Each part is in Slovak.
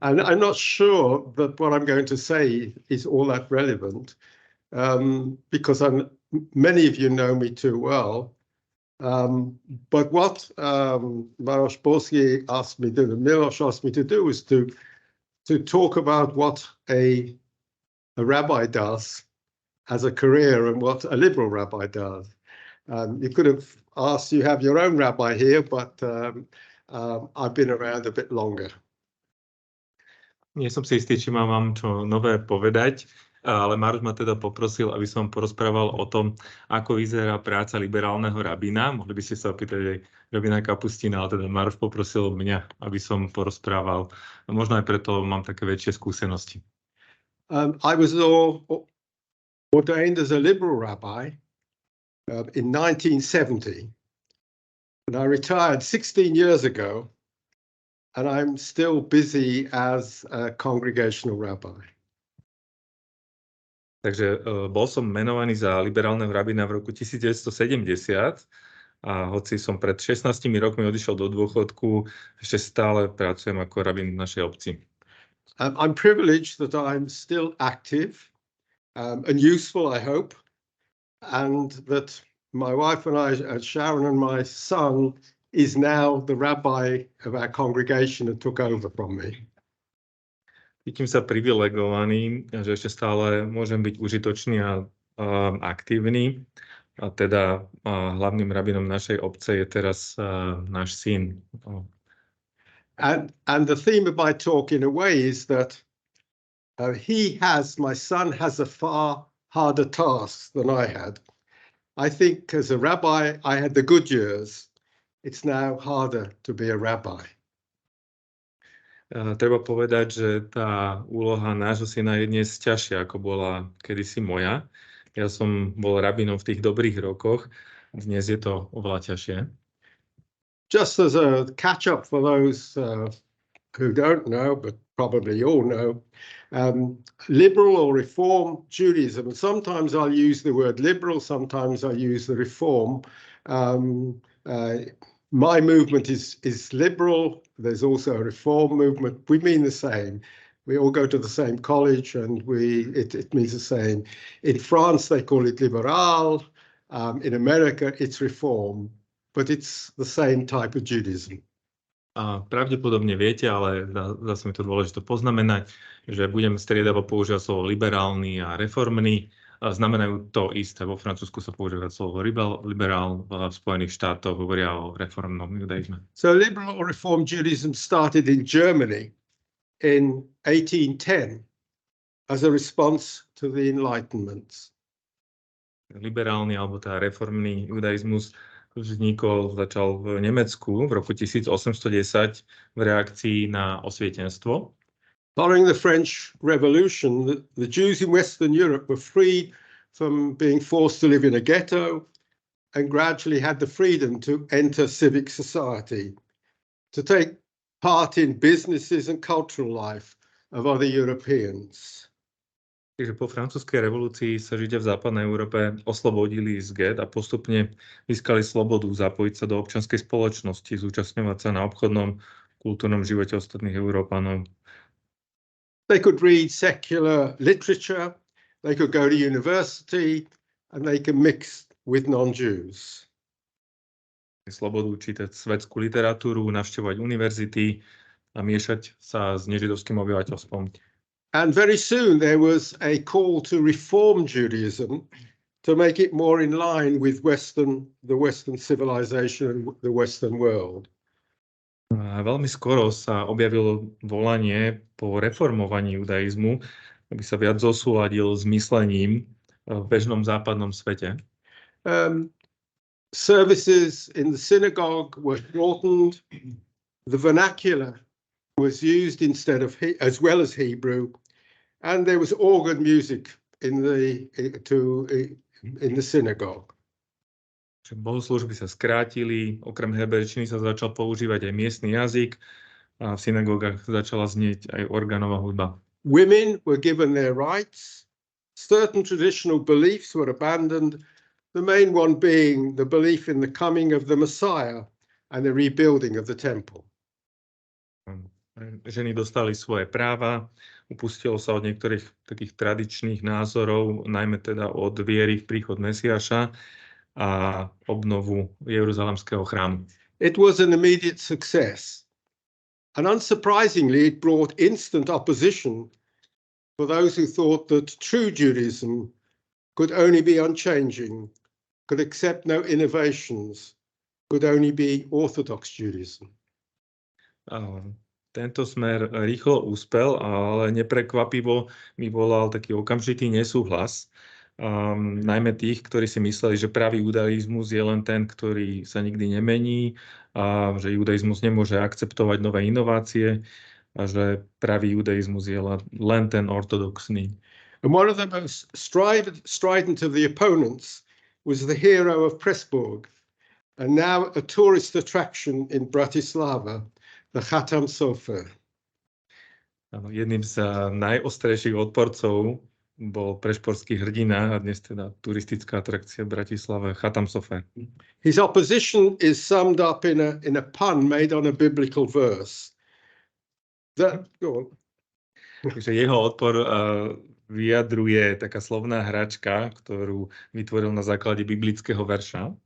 And I'm not sure that what I'm going to say is all that relevant, because many of you know me too well. But what Miloš Polsky asked me to do was to talk about what a rabbi does as a career and what a liberal rabbi does. You could have asked, you have your own rabbi here, but I've been around a bit longer. Nie som si istý, či mám čo nové povedať, ale Maroš ma teda poprosil, aby som porozprával o tom, ako vyzerá práca liberálneho rabína. Mohli by ste sa opýtať aj rabína Kapustina, ale teda Maroš poprosil mňa, aby som porozprával. Možno aj preto mám také väčšie skúsenosti. I was ordained as a liberal rabbi in 1970, and I retired 16 years ago. And I'm still busy as a congregational rabbi. Takže bol som menovaný za liberálneho rabína v roku 1970 a hoci som pred 16 rokmi odišiel do dôchodku, ešte stále pracujem ako rabín v našej obci. I'm privileged that I'm still active and useful, I hope, and that my wife and I, Sharon and my son, is now the rabbi of our congregation and took over from me. Cítim sa privilegovaný, že ešte stále môžem byť užitočný a aktívny. A teda hlavným rabinom našej obce je teraz náš syn. And the theme of my talk in a way is that my son has a far harder task than I had. I think as a rabbi, I had the good years. It's now harder to be a rabbi. Treba povedať, že tá úloha nášho syna je dnes ťažšia, ako bola kedysi moja. Ja som bol rabínom v tých dobrých rokoch, dnes je to oveľa ťažšie. Just as a catch-up for those who don't know, but probably all know, liberal or reform Judaism, and sometimes I'll use the word liberal, sometimes I use the reform. My movement is liberal. There's also a reform movement. We mean the same. We all go to the same college, and it means the same. In France, they call it liberal. In America, it's reform, but it's the same type of Judaism. Pravdepodobne viete, ale zase mi to dôležité poznamenať, že budem striedavo používať slovo liberálny a reformný. Znamenajú to isté. Vo Francúzsku sa používa slovo liberál, v Spojených štátoch hovoria o reformnom judaizme. So liberal or reform Judaism started in Germany in 1810 as a response to the Enlightenment. Liberálny alebo tá reformný judaizmus začal v Nemecku v roku 1810 v reakcii na osvietenstvo. Following the French Revolution, the Jews in Western Europe were freed from being forced to live in a ghetto and gradually had the freedom to enter civic society, to take part in businesses and cultural life of other Europeans. Takže po francúzskej revolúcii sa Židia v západnej Európe oslobodili z gét a postupne získali slobodu zapojiť sa do občianskej spoločnosti, zúčastňovať sa na obchodnom, kultúrnom živote ostatných Európanov. They could read secular literature, they could go to university, and they could mix with non-Jews. Slobodu čítať svetskú literatúru, navštevovať univerzity a miešať sa s nežidovským obyvateľstvom. And very soon there was a call to reform Judaism to make it more in line with the Western civilization and the Western world. A veľmi skoro sa objavilo volanie po reformovaní judaizmu, aby sa viac zosúladil s myslením v bežnom západnom svete. Services in the synagogue were shortened. The vernacular was used instead of as well as Hebrew, and there was organ music in the synagogue. Bohoslužby sa skrátili, okrem hebrejčiny sa začal používať aj miestny jazyk a v synagógach začala znieť aj organová hudba. Women were given their rights. Certain traditional beliefs were abandoned, the main one being the belief in the coming of the Messiah and the rebuilding of the temple. Ženy dostali svoje práva, upustilo sa od niektorých takých tradičných názorov, najmä teda od viery v príchod Mesiáša a obnovu Jeruzalemského chrámu. It was an immediate success. And unsurprisingly, it brought instant opposition for those who thought that true Judaism could only be unchanging, could accept no innovations, could only be Orthodox Judaism. Tento smer rýchlo úspel, ale neprekvapivo vyvolal taký okamžitý nesúhlas. Najmä tých, ktorí si mysleli, že pravý judaizmus je len ten, ktorý sa nikdy nemení, a že judaizmus nemôže akceptovať nové inovácie a že pravý judaizmus je len ten ortodoxný. And one of the most strident of the opponents was the hero of Pressburg, and now a tourist attraction in Bratislava, the Khatam Sofer. Jedným z najostrejších odporcov bol prešporský hrdina a dnes teda turistická atrakcia v Bratislave Khatam Sofer. His opposition is summed up in a pun made on a biblical verse. Takže jeho odpor vyjadruje taká slovná hračka, ktorú vytvoril na základe biblického verša.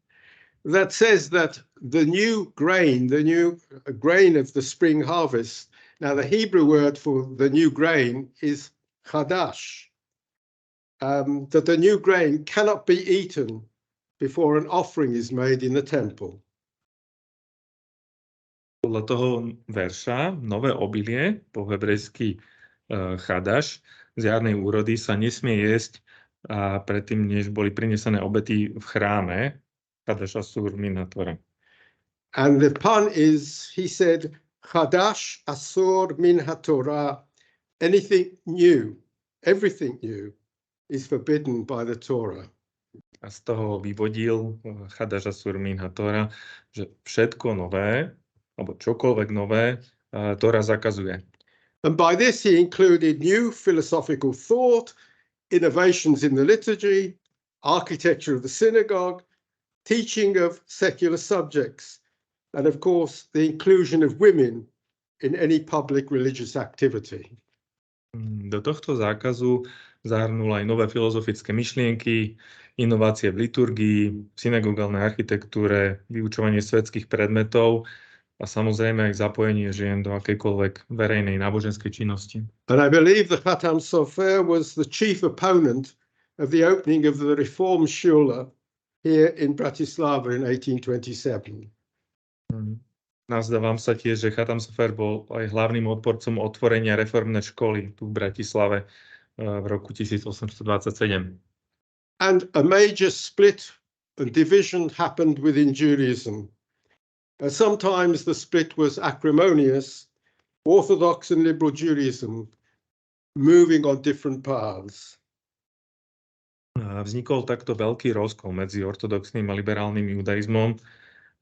That says that the new grain of the spring harvest. Now the Hebrew word for the new grain is chadash. That the new grain cannot be eaten before an offering is made in the temple. Podľa toho verša nové obilie, po hebrejsky chadaš, z jarnej úrody sa nesmie jesť predtým, než boli prinesené obety v chráme. Chadash asur min haTorah. And the pun is, he said, chadash asur min haTorah, anything new, everything new is forbidden by the Torah. A z toho vyvodil chadash asur min haTorah, že všetko nové, alebo čokoľvek nové, Tóra zakazuje. And by this he included new philosophical thought, innovations in the liturgy, architecture of the synagogue, teaching of secular subjects, and of course the inclusion of women in any public religious activity. Do tohto zákazu zahrnul aj nové filozofické myšlienky, inovácie v liturgii, synagogálnej architektúre, vyučovanie svetských predmetov a samozrejme aj zapojenie žien do akejkoľvek verejnej náboženskej činnosti. And I believe the Khatam Sofer was the chief opponent of the opening of the Reform Shule here in Bratislava in 1827. Nazdávam sa tiež, že Khatam Sofer bol aj hlavným odporcom otvorenia reformnej školy tu v Bratislave v roku 1827. And a major split and division happened within Judaism. Sometimes the split was acrimonious, Orthodox and Liberal Judaism moving on different paths. Vznikol takto veľký rozkol medzi ortodoxným a liberálnym judaizmom.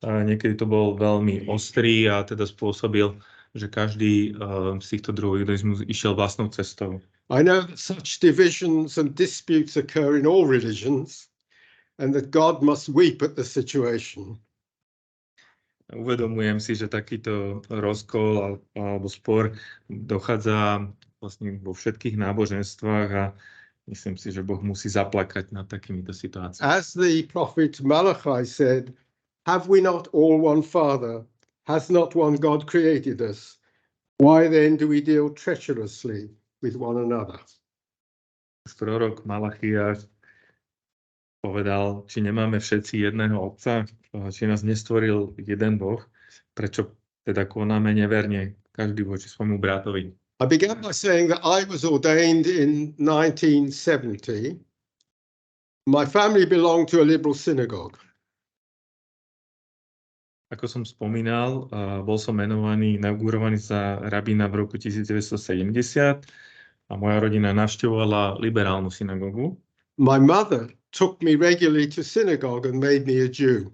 Niekedy to bol veľmi ostrý a teda spôsobil, že každý z týchto druhov judaizmu išiel vlastnou cestou. I know that such divisions and disputes occur in all religions and that God must weep at the situation. Uvedomujem si, že takýto rozkol alebo spor dochádza vlastne vo všetkých náboženstvách a myslím si, že Boh musí zaplakať nad takýmito situáciami. As the prophet Malachi said, have we not all one Father? Has not one God created us? Why then do we deal treacherously with one another? Prorok Malachiáš povedal, či nemáme všetci jedného Otca, či nás nestvoril jeden Boh, prečo teda konáme neverne každý voči svojmu bratovi. I began by saying that I was ordained in 1970. My family belonged to a liberal synagogue. Ako som spomínal, bol som menovaný, inaugurovaný za rabína v roku 1970 a moja rodina navštevovala liberálnu synagogu. My mother took me regularly to synagogue and made me a Jew.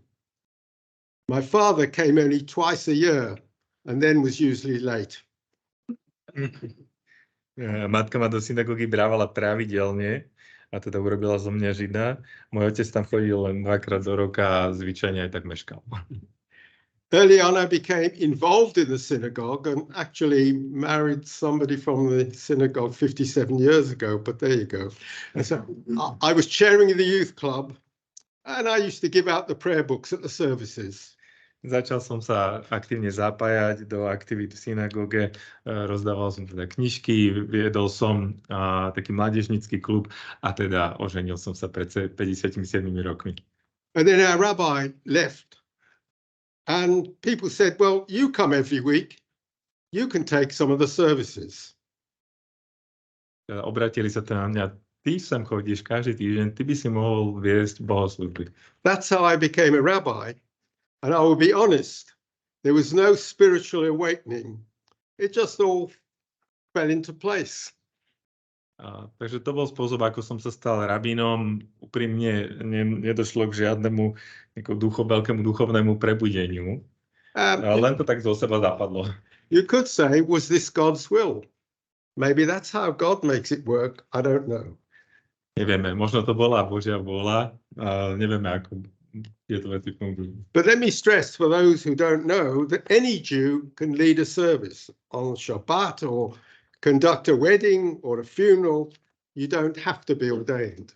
My father came only twice a year and then was usually late. Matka ma do synagógy brávala pravidelne a teda urobila zo mňa Žida. Môj otec tam chodil len 2-krát do roka a zvyčajne aj tak meškal. Early on, I became involved in the synagogue and actually married somebody from the synagogue 57 years ago, but there you go. And so I was chairing the youth club and I used to give out the prayer books at the services. Začal som sa aktívne zapájať do aktivít v synagóge, rozdával som teda knižky, viedol som taký mládežnícky klub a teda oženil som sa pred 57 rokmi. And then our rabbi left and people said, well, you come every week, you can take some of the services. Obratili sa teda na mňa, ty sem chodíš každý týždeň, ty by si mohol viesť bohoslužby. That's how I became a rabbi. And I will be honest, there was no spiritual awakening. It just all fell into place. Takže to bol spôsob, ako som sa stal rabínom. Úprimne nedošlo k žiadnemu veľkému duchovnému prebudeniu. Len to tak zo seba zapadlo. You could say, was this God's will? Maybe that's how God makes it work. I don't know. Nevieme, možno to bola Božia vôľa. Nevieme, ako tieto veci fungujú. But let me stress for those who don't know that any Jew can lead a service on Shabbat or conduct a wedding or a funeral. You don't have to be ordained.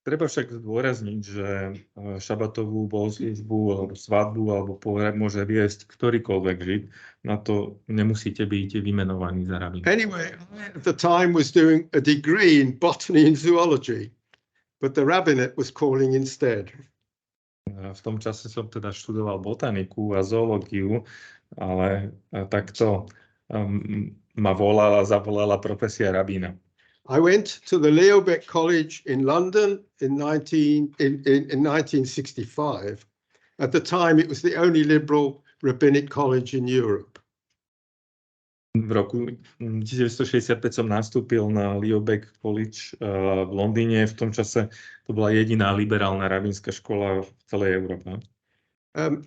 Treba však zdôrazniť, že šabatovú bohoslužbu alebo svadbu alebo pohreb môže viesť ktorýkoľvek žid. Na to nemusíte byť vymenovaní za rabína. Anyway, I at the time was doing a degree in botany and zoology, but the rabbinate was calling instead. V tom čase som teda študoval botaniku a zoológiu, ale takto ma zavolala profesia rabína. I went to the Leobeck College in London in 1965. At the time, it was the only liberal rabbinic college in Europe. V roku 1965 som nastúpil na Leobeck College v Londýne. V tom čase to bola jediná liberálna rabínska škola v celej Európe.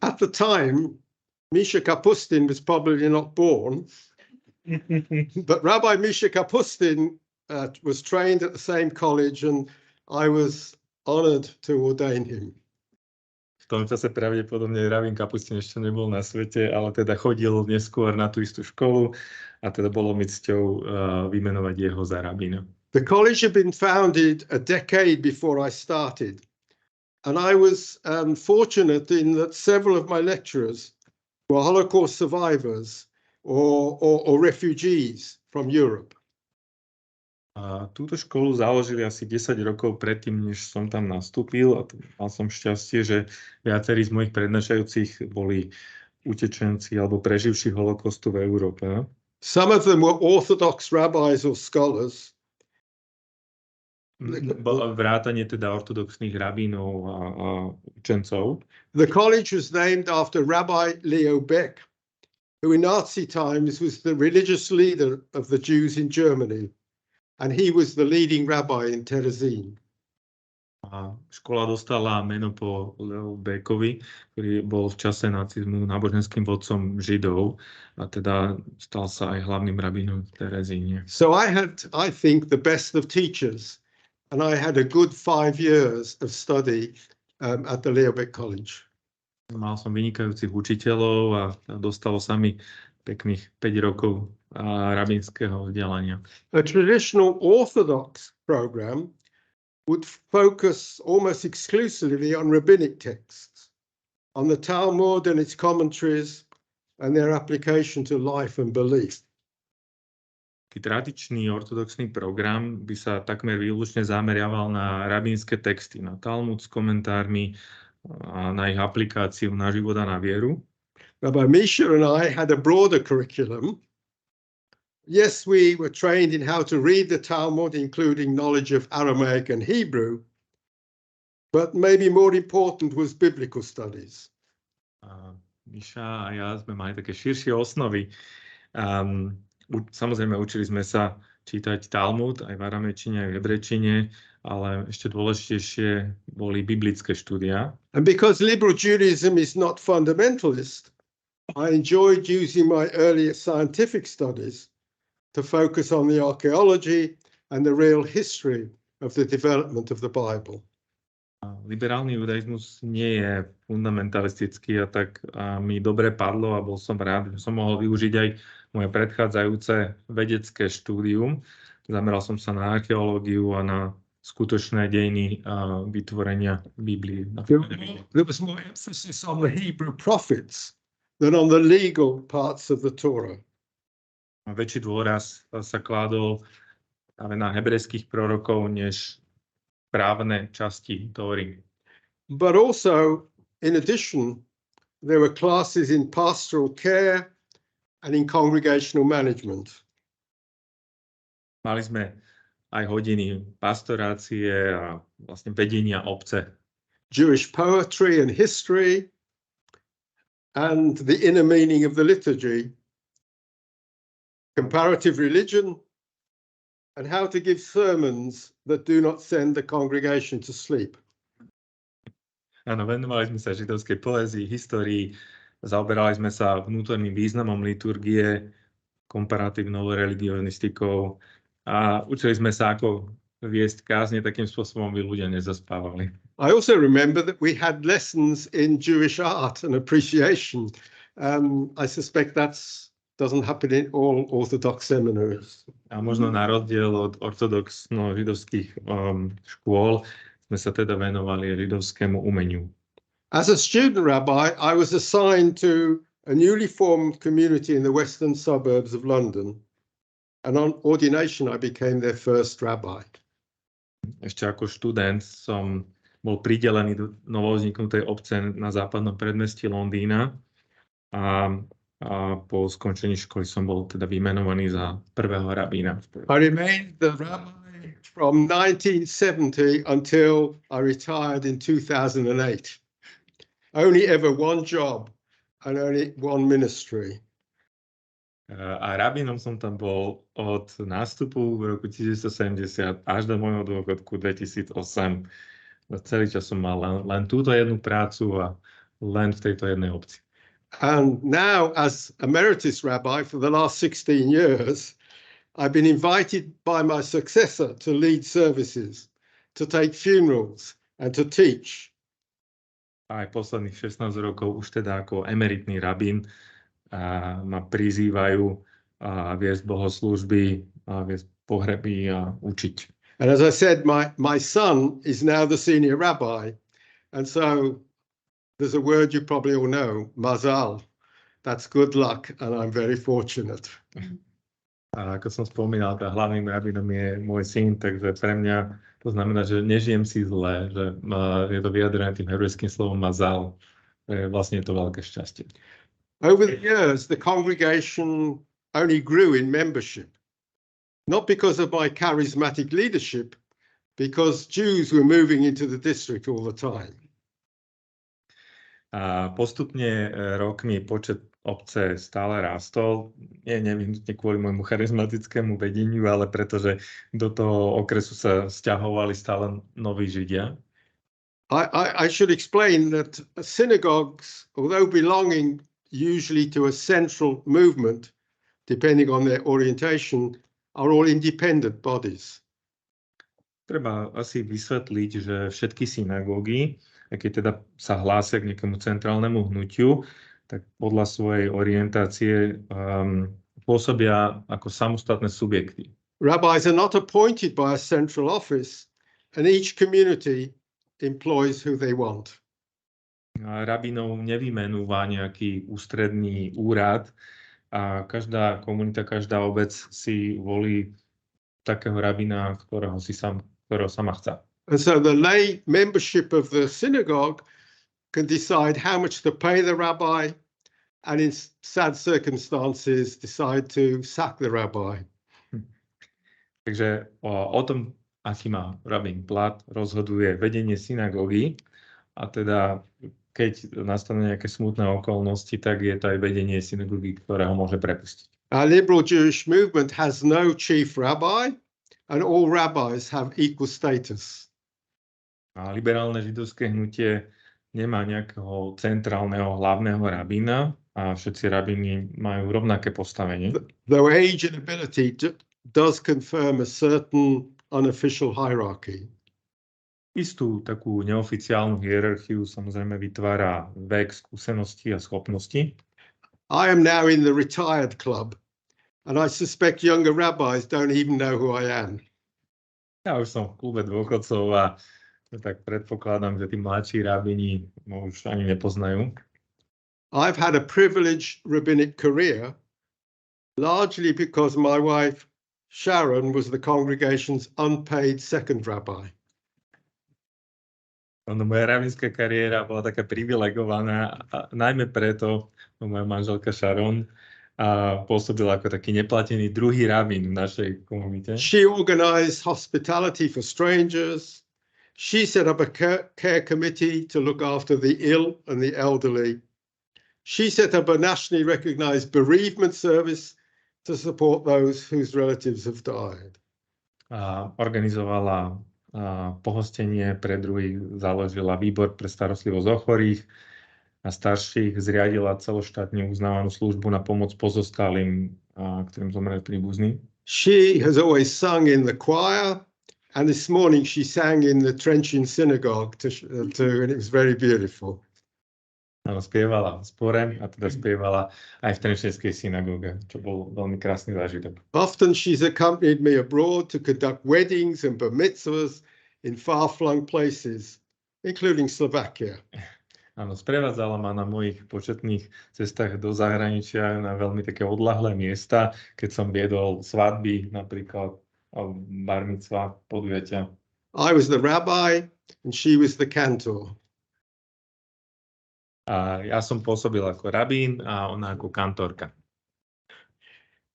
At the time, Misha Kapustin was probably not born, but Rabbi Misha Kapustin was trained at the same college and I was honored to ordain him. V tom čase pravdepodobne Rabín Kapustin ešte nebol na svete, ale teda chodil neskôr na tú istú školu a teda bolo mi cťou vymenovať jeho za rabína. The college had been founded a decade before I started, and I was fortunate in that several of my lecturers were Holocaust survivors or refugees from Europe. A túto školu založili asi 10 rokov predtým, než som tam nastúpil a mal som šťastie, že viacerí z mojich prednášajúcich boli utečenci alebo preživší holokaustu v Európe. Some of them were Orthodox rabbis or scholars. Vrátanie teda ortodoxných rabínov a učencov. The college was named after Rabbi Leo Beck, who in Nazi times was the religious leader of the Jews in Germany. And he was the leading rabbi in Terezín. A škola dostala meno po Leo Beckovi, ktorý bol v čase nacizmu náboženským vodcom Židov a teda stal sa aj hlavným rabínom v Terezíne. So I had, I think, the best of teachers, and I had a good 5 years of study at the Leo Beck College. Mal som vynikajúcich učiteľov a dostalo sa mi pekných 5 rokov rabínskeho vzdelania. A traditional Orthodox program would focus almost exclusively on rabbinic texts, on the Talmud and its commentaries and their application to life and belief. Tradičný ortodoxný program by sa takmer výlučne zameriaval na rabínske texty, na Talmud s komentármi a na ich aplikáciu na život a na vieru. Rabbi Misha and I had a broader curriculum. Yes, we were trained in how to read the Talmud, including knowledge of Aramaic and Hebrew, but maybe more important was biblical studies. Miša a ja sme mali také širšie osnovy. Samozrejme, učili sme sa čítať Talmud aj v aramečine, aj v hebrečine, ale ešte dôležitejšie boli biblické štúdia. And because Liberal Judaism is not fundamentalist, I enjoyed using my earlier scientific studies to focus on the archaeology and the real history of the development of the Bible. Liberálny judaizmus nie je fundamentalistický a tak mi dobre padlo a bol som rád, že som mohol využiť aj moje predchádzajúce vedecké štúdium. Zameral som sa na archeológiu a na skutočné dejiny vytvorenia Biblie. There was more emphasis on the Hebrew prophets than on the legal parts of the Torah. Väčší dôraz sa kládol na hebrejských prorokov než právne časti Tóry. But also, in addition, there were classes in pastoral care and in congregational management. Mali sme aj hodiny pastorácie a vlastne vedenia obce. Jewish poetry and history, and the inner meaning of the liturgy, comparative religion, and how to give sermons that do not send the congregation to sleep. Áno, venovali sme sa židovskej poézii, histórii, zaoberali sme sa vnútorným významom liturgie, komparatívnou religionistikou a učili sme sa, ako viesť kázne takým spôsobom, aby ľudia nezaspávali. I also remember that we had lessons in Jewish art and appreciation. I suspect doesn't happen in all Orthodox seminaries. A možno na rozdiel od ortodoxno-židovských škôl sme sa teda venovali židovskému umeniu. As a student rabbi, I was assigned to a newly formed community in the western suburbs of London. And on ordination, I became their first rabbi. Ešte ako študent som bol pridelený do novovzniknutej obce na západnom predmestí Londýna a po skončení školy som bol teda vymenovaný za prvého rabína. I remained the rabbi from 1970 until I retired in 2008. Only ever one job and only one ministry. A rabínom som tam bol od nástupu v roku 1970 až do môjho dôchodku 2008. Celý čas som mal len túto jednu prácu a len v tejto jednej obci. And now, as emeritus rabbi for the last 16 years, I've been invited by my successor to lead services, to take funerals, and to teach. Aj posledných 16 rokov už teda ako emeritný rabín ma prizývajú viesť bohoslúžby, viesť pohreby a učiť. And as I said, my son is now the senior rabbi, and so there's a word you probably all know, mazal. That's good luck, and I'm very fortunate. A ako som spomínal, tá hlavným rabínom je môj syn, takže pre mňa to znamená, že nežijem si zle, že je to vyjadrené tým hebrejským slovom mazal. Vlastne je to veľké šťastie. Over the years, the congregation only grew in membership, not because of my charismatic leadership, because Jews were moving into the district all the time. A postupne rokmi počet obce stále rástol, nie nevyhnutne kvôli môjmu charizmatickému vedeniu, ale pretože do toho okresu sa sťahovali stále noví Židia. I should explain that synagogues, although belonging usually to a central movement, depending on their orientation, are all independent bodies. Treba asi vysvetliť, že všetky synagógy, keď teda sa hlásia k nejakému centrálnemu hnutiu, tak podľa svojej orientácie pôsobia ako samostatné subjekty. Rabbis are not appointed by a central office, and each community employs who they want. Rabínov nevymenúva nejaký ústredný úrad a každá komunita, každá obec si volí takého rabína, ktorého sama chce. And so the lay membership of the synagogue can decide how much to pay the rabbi, and in sad circumstances decide to sack the rabbi. Takže o tom, aký má rabín plat, rozhoduje vedenie synagógy, a teda keď nastanú nejaké smutné okolnosti, tak je to aj vedenie synagógy, ktoré ho môže prepustiť. Our liberal Jewish movement has no chief rabbi, and all rabbis have equal status. A liberálne židovské hnutie nemá nejakého centrálneho hlavného rabína a všetci rabíni majú rovnaké postavenie. Though age and ability does confirm a certain unofficial hierarchy. Istú takú neoficiálnu hierarchiu samozrejme vytvára vek, skúsenosti a schopnosti. I am now in the retired club, and I suspect younger rabbis don't even know who I am. Ja už som v klube dôchodcov a tak predpokladám, že tí mladší rabíni ma už ani nepoznajú. I've had a privileged rabbinic career, largely because my wife Sharon was the congregation's unpaid second rabbi. Moja rabínska kariéra bola taká privilegovaná, najmä preto, moja manželka Sharon pôsobila ako taký neplatený druhý rabín v našej komunite. She organized hospitality for strangers. She set up a care committee to look after the ill and the elderly. She set up a nationally recognized bereavement service to support those whose relatives have died. Organizovala pohostenie pre druhých, založila výbor pre starostlivosť o chorých a starších, zriadila celoštátne uznávanú službu na pomoc pozostalým, ktorým zomreli príbuzní. She has always sung in the choir, and this morning she sang in the Ark Synagogue and it was very beautiful. Áno, spievala v spore a teda spievala aj v Trenčianskej synagóge, čo bol veľmi krásny zážitok. Often she's accompanied me abroad to conduct weddings and bar mitzvahs in far-flung places, including Slovakia. Áno, sprevádzala ma na mojich početných cestách do zahraničia na veľmi také odľahlé miesta, keď som viedol svadby, napríklad bar mitzvah, podujatia. I was the rabbi and she was the cantor. A ja som pôsobil ako rabín a ona ako kantorka.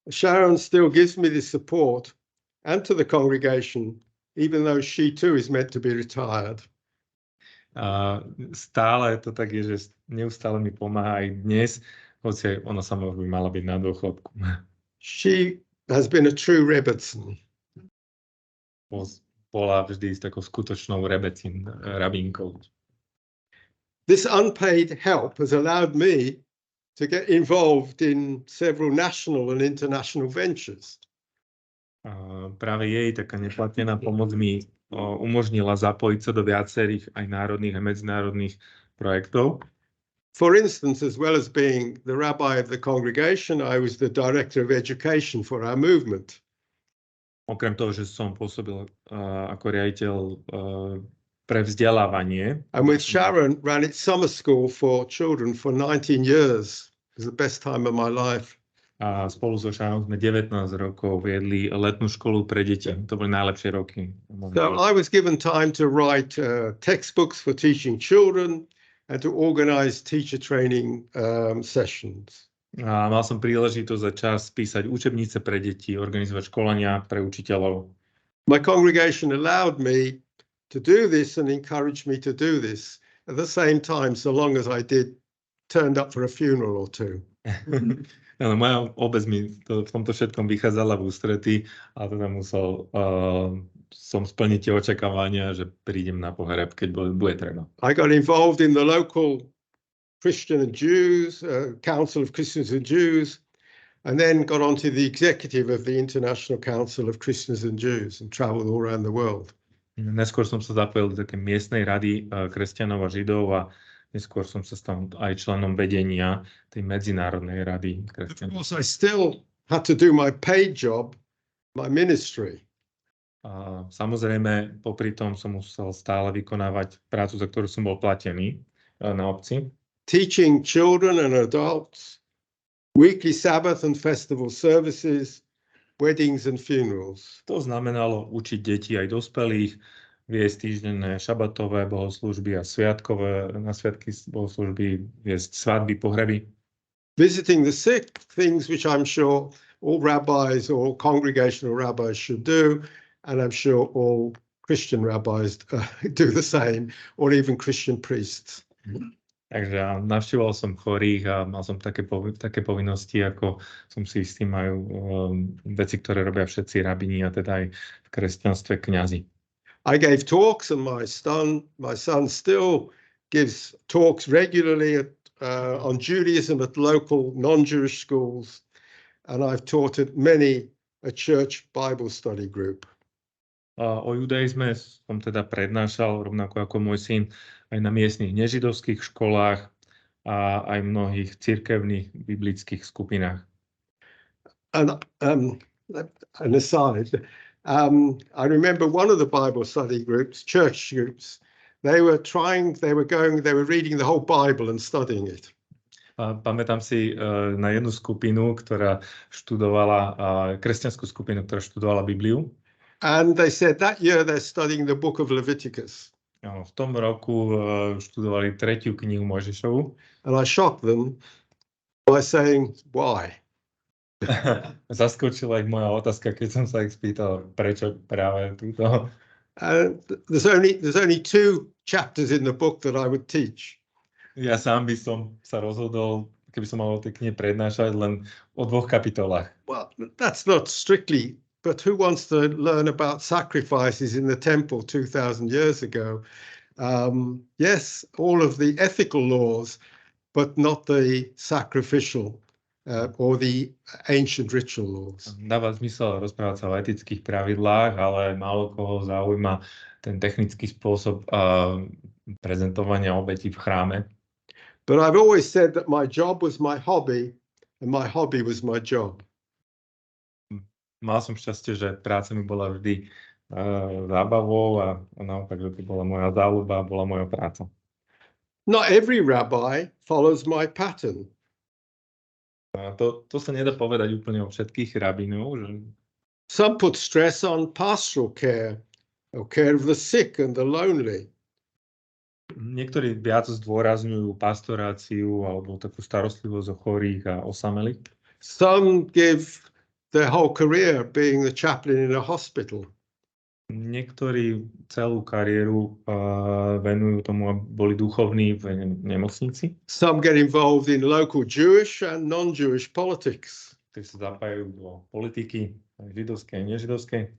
Sharon still gives me the support and to the congregation, even though she too is meant to be retired. Stále to tak je, že neustále mi pomáha aj dnes, hoci ona sama by mala byť na dôchodku. She has been a true rebbetzin. Bola vždy s takou skutočnou rabínkou. This unpaid help has allowed me to get involved in several national and international ventures. Práve jej taká neplatená pomoc mi umožnila zapojiť sa do viacerých aj národných a medzinárodných projektov. For instance, as well as being the rabbi of the congregation, I was the director of education for our movement. Okrem toho, že som pôsobil ako riaditeľ pre vzdelávanie. And with Sharon, ran its summer school for children for 19 years. It was the best time of my life. A spolu so Sharon sme 19 rokov viedli letnú školu pre deti. To boli najlepšie roky. So I was given time to write textbooks for teaching children and to organize teacher training sessions. A mal som príležitosť za čas písať učebnice pre deti, organizovať školenia pre učiteľov. My congregation allowed me to do this and encouraged me to do this at the same time, so long as I turned up for a funeral or two. Áno, moja obec mi v tomto všetkom vychádzala v ústretí a teda musel som splniť tie očakávania, že prídem na pohreb, keď bude treba. I got involved in the local Christian and Jews, Council of Christians and Jews, and then got onto the executive of the International Council of Christians and Jews and traveled all around the world. Neskôr som sa zapojil do také miestnej rady kresťanov a židov a neskôr som sa stal aj členom vedenia tej medzinárodnej rady kresťanov. Of course, I still had to do my paid job, my ministry. Samozrejme, popri tom som musel stále vykonávať prácu, za ktorú som bol platený na obci. Teaching children and adults, weekly Sabbath and festival services, weddings and funerals. To znamenalo učiť deti aj dospelých, viesť týždenné šabatové bohoslúžby a sviatkové, na sviatky bohoslúžby, viesť svadby, pohreby. Visiting the sick, things which I'm sure all rabbis or congregational rabbis should do, and I'm sure all Christian rabbis do the same, or even Christian priests. Takže navštíval som chorých a mal som také povinnosti, ako som si istý majú veci, ktoré robia všetci rabíni a teda aj v kresťanstve kňazi. I gave talks and my son still gives talks regularly on Judaism at local non-Jewish schools, and I've taught at many a church Bible study group. O judaizme som teda prednášal, rovnako ako môj syn, aj na miestnych nežidovských školách a aj mnohých cirkevných biblických skupinách. And an aside, I remember one of the Bible study groups, church groups, they were reading the whole Bible and studying it. Pamätám si na jednu skupinu, ktorá študovala, kresťanskú skupinu, ktorá študovala Bibliu. And they said that year they're studying the book of Leviticus. V tom roku študovali 3. knihu Mojžišovu. And I shocked them by saying, why? Zaskočila ich moja otázka, keď som sa ich spýtal, prečo práve túto. There's only 2 chapters in the book that I would teach. Ja sám by som sa rozhodol, keby som mal o tej knihe prednášať, len o 2 kapitolách. Well, that's not strictly, but who wants to learn about sacrifices in the temple 2,000 years ago? Yes, all of the ethical laws, but not the sacrificial or the ancient ritual laws. Dáva zmysel rozprávať sa o etických pravidlách, ale málo koho zaujíma ten technický spôsob prezentovania obetí v chráme. But I've always said that my job was my hobby and my hobby was my job. Mal som šťastie, že práca mi bola vždy zábavou a naopak, že to bola moja záľuba, bola moja práca. Not every rabbi follows my pattern. To sa nedá povedať úplne o všetkých rabínov. Že... Some put stress on pastoral care, or care of the sick and the lonely. Niektorí viac zdôrazňujú pastoráciu alebo takú starostlivosť o chorých a osamelých. Some give their whole career being the chaplain in a hospital. Niektorí celú kariéru venujú tomu, aby boli duchovní v nemocnici. Some get involved in local Jewish and non-Jewish politics. Ktorí sa zapájajú do politiky, židovskej a nežidovskej.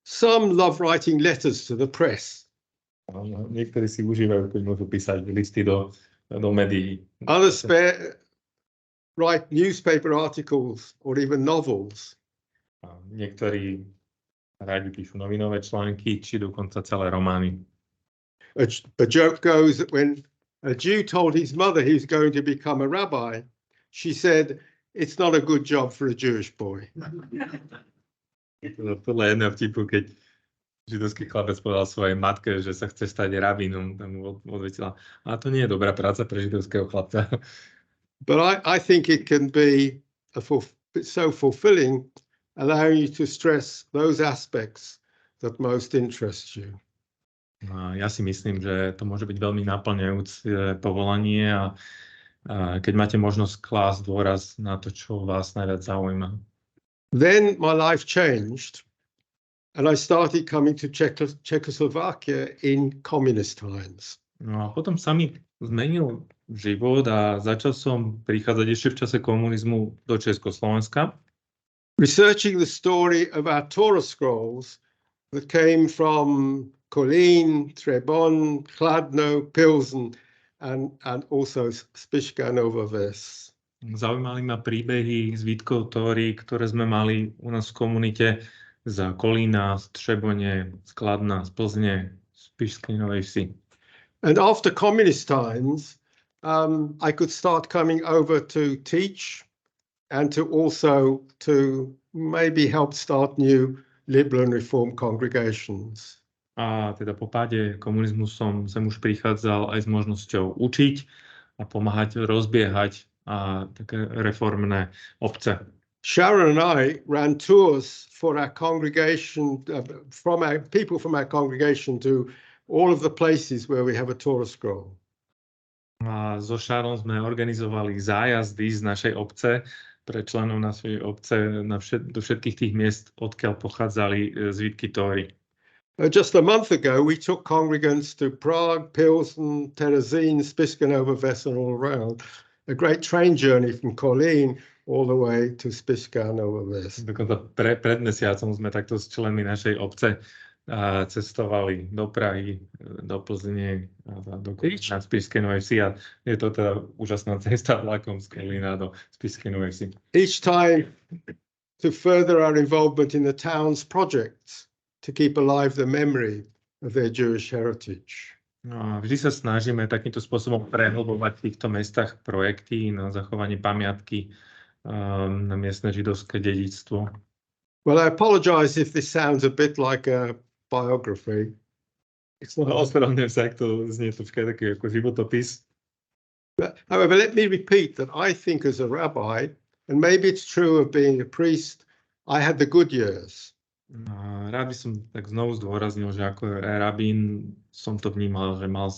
Some love writing letters to the press. Niektorí si užívajú, keď môžu písať listy do médií. Others write newspaper articles or even novels. Niektorí rádi píšu novinové články, či dokonca celé romány. A joke goes that when a Jew told his mother he was going to become a rabbi, she said, "It's not a good job for a Jewish boy." Podľa jedného vtipu, keď židovský chlapec povedal svojej matke, že sa chce stať rabínom, tam mu odvetila, a to nie je dobrá práca pre židovského chlapca. But I think it can be so fulfilling, allowing you to stress those aspects that most interest you. Ja si myslím, že to môže byť veľmi naplňajúce povolanie a keď máte možnosť klásť dôraz na to, čo vás najviac zaujíma. Then my life changed and I started coming to Czechoslovakia in communist times. No a potom sa mi zmenil život a začal som prichádzať ešte v čase komunizmu do Československa. Researching the story of our Torah scrolls that came from Kolín, Trebon, Kladno, Pilsen and also Spišská Nová Ves. Zaujímali ma príbehy zvitkov Tóry, ktoré sme mali u nás v komunite z Kolína, z Třebone, z Kladna, z Plzne, z Spišskej Novej Vsi. And after communist times, I could start coming over to teach and to also to maybe help start new liberal and reform congregations. A teda po páde komunizmu som sem už prichádzal aj s možnosťou učiť a pomáhať rozbiehať také reformné obce. Sharon and I ran tours for our congregation, people from our congregation to all of the places where we have a Torah scroll. A so Sharon sme organizovali zájazdy z našej obce pre členov našej obce do všetkých tých miest, odkiaľ pochádzali zvitky Tóry. Just a month ago, we took congregants to Prague, Pilsen, Terezín, Spišská Nová Ves and all around. A great train journey from Kolín all the way to Spišská Nová Ves. Dokonca pred mesiacom sme takto s členmi našej obce cestovali do Prahy, do Plzne, do Spišskej Novej Vsi a je to teda úžasná cesta vlakom z Kolína do Spišskej Novej Vsi. Each time to further our involvement in the town's projects. to keep alive the memory of their Jewish heritage. No a vždy sa snažíme takýmto spôsobom prehlbovať v týchto mestách projekty na zachovanie pamiatky na miestne židovské dedičstvo. Well, I apologize if this sounds a bit like a biography. Ospravedlňujem sa, ak to znie troška taký ako životopis. However, let me repeat that I think as a rabbi, and maybe it's true of being a priest, I had the good years. Rád by som tak znovu zdôraznil, že ako rabín som to vnímal, že mal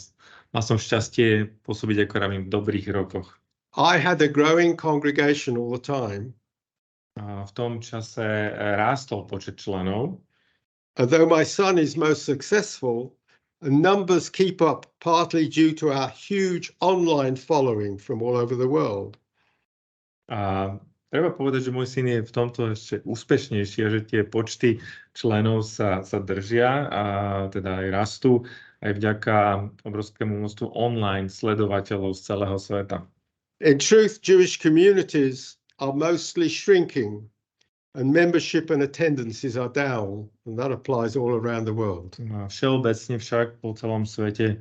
som šťastie pôsobiť ako rabín v dobrých rokoch. I had a growing congregation all the time. V tom čase rástol počet členov. And though my son is most successful, numbers keep up partly due to our huge online following from all over the world. A treba povedať, že môj syn je v tomto ešte úspešnejší a že tie počty členov sa držia a teda aj rastú aj vďaka obrovskému množstvu online sledovateľov z celého sveta. In truth, Jewish communities are mostly shrinking and membership and attendances are down, and that applies all around the world. Všeobecne však po celom svete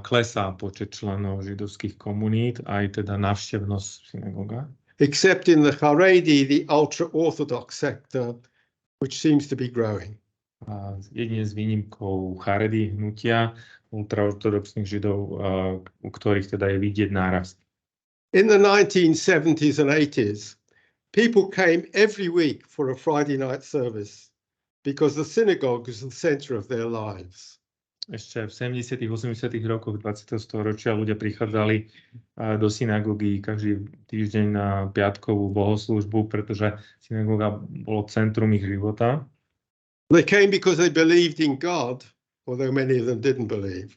klesá počet členov židovských komunít, aj teda návštevnosť v synagógach. Except in the Haredi, the ultra-Orthodox sector, which seems to be growing. Jedine s výnimkou Haredi, hnutia, ultraortodoxných židov, u ktorých teda je vidieť nárast. In the 1970s and 80s, people came every week for a Friday night service because the synagogue was the center of their lives. Ešte v 70. 80. rokoch 20. storočia ľudia prichádzali do synagógy každý týždeň na piatkovú bohoslúžbu, pretože synagóga bolo centrum ich života. They came because they believed in God, although many of them didn't believe.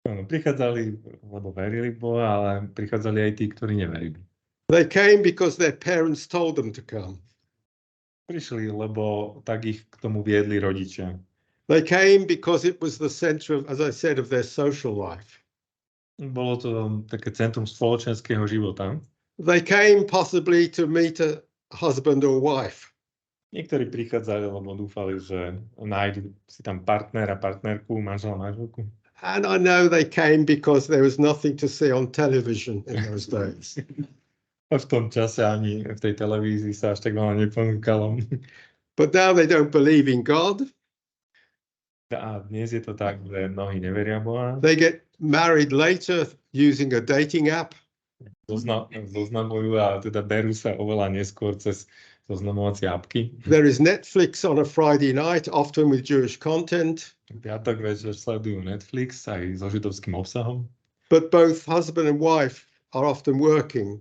Prichádzali, lebo verili v Boha, ale prichádzali aj tí, ktorí neverili. They came because their parents told them to come. Prišli, lebo tak ich k tomu viedli rodičia. They came because it was the center of, as I said, of their social life. Bolo to také centrum spoločenského života. They came possibly to meet a husband or wife. Niektorí prichádzali, lebo dúfali, že nájdu si tam partnera, partnerku, manžela, manželku. And I know they came because there was nothing to see on television in those days. A v tom čase ani v tej televízii sa až tak veľa neponúkalo. But now they don't believe in God. A dnes je to tak, že mnohí neveria Boha. They get married later using a dating app. Zoznamujú a teda berú sa oveľa neskôr cez zoznamovacie apky. There is Netflix on a Friday night, often with Jewish content. Piatok večer sledujú Netflix aj so židovským obsahom. But both husband and wife are often working,